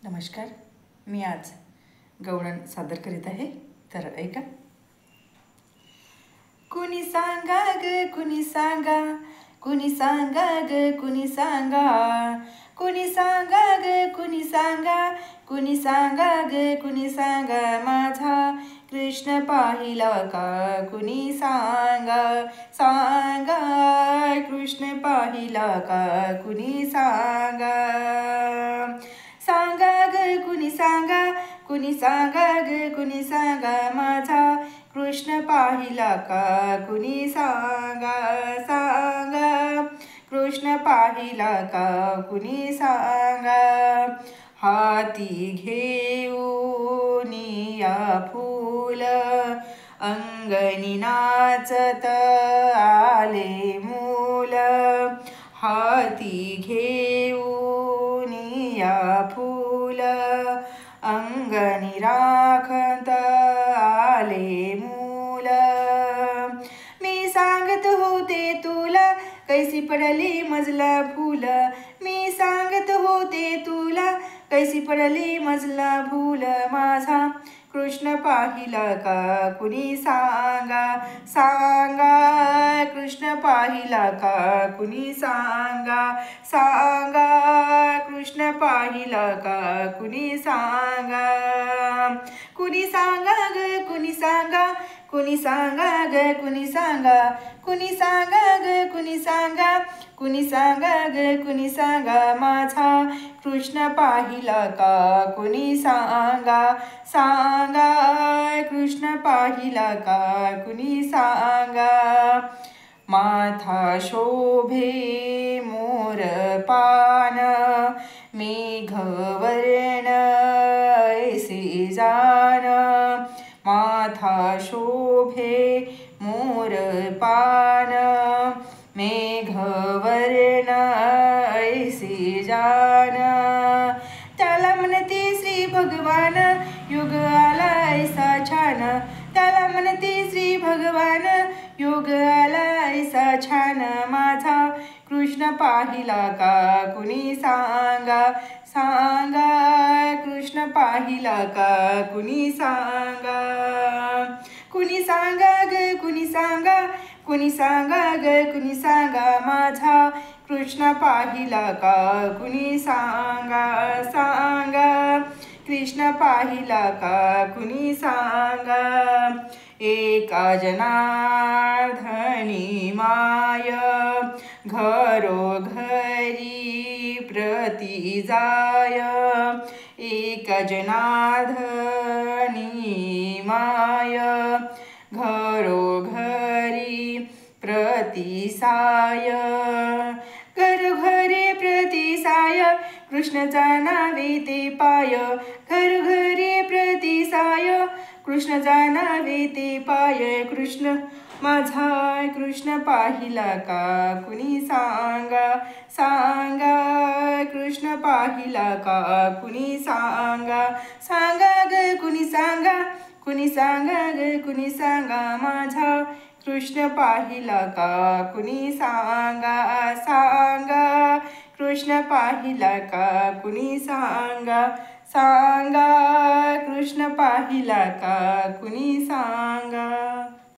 नमस्कार. मी आज गवळण सादर करीत आहे, तर ऐका. कुणी सांगा ग कुणी सांगा, कुणी सांगा ग कुणी सांगा, कुणी सांगा ग कुणी सांगा, कुणी सांगा ग कुणी सांगा, माझा कृष्ण पाहिला का कुणी सांगा, सांगा कृष्ण पाहिला का कुणी सांगा, सांगा ग कुणी सांगा, कुणी सांगा ग कुणी सांगा, माझा कृष्ण पाहिला का कुणी सांगा, सांगा कृष्ण पाहिला का कुणी सांगा, हाती घेऊन या फूल अंगणी नाचत आले मूल, हाती घेऊन या फूल अंगणी राखत आले मूल, मी सांगत होते तुला कैसी पडली मजला फूल, मी सांगत होते तुला कैसी पडली मजला फूल, माझा कृष्ण पाहिला का कुणी सांगा, सांगा कृष्ण पाहिला का कुणी सांगा, सांगा कृष्ण पाहिला का कुणी सांगा, कुणी सांगा ग कुणी सांगा, कुणी सांगा ग कुणी सांगा, कुणी सांगा ग कुणी सांगा, कुणी सांगा ग कुणी सांगा, माझा कृष्ण पाहिला का कुणी सांगा, सांगा कृष्ण पाहिला का कुणी सांगा, माथा शोभे मोर पान मेघवर्ण ऐसे जान, माथा शोभे मोर पान मेघवर्ण ऐसे जान, त्याला म्हणते श्री भगवान युग आला ऐसा छान, त्याला म्हणते श्री भगवान युग आला ऐसा छान, माझा कृष्ण पाहिला का कुणी सांगा, सांगा कृष्ण पाहिला का कुणी सांगा, कुणी सांगा ग कुणी सांगा, कुणी सांगा ग कुणी सांगा, माझा कृष्ण पाहिला का कुणी सांगा, सांगा कृष्ण पाहिला का कुणी सांगा, एका जनार्दनी माय घरोघरी प्रति जाय, एक जनार्दनी माय घरोघरी प्रतिसाय, घरोघरी प्रतिसाय कृष्णचा नावे ते पाय, घरोघरी प्रतिसाय कृष्ण जाणावे ते पाय, कृष्ण माझा कृष्ण पाहिला का कुणी सांगा, सांगा कृष्ण पाहिला का कुणी सांगा, सांगा ग कुणी सांगा, कुणी सांगा ग कुणी सांगा, माझा कृष्ण पाहिला का कुणी सांगा, सांगा कृष्ण पाहिला का कुणी सांगा, सांगा कृष्ण पाहिला का कुणी सांगा.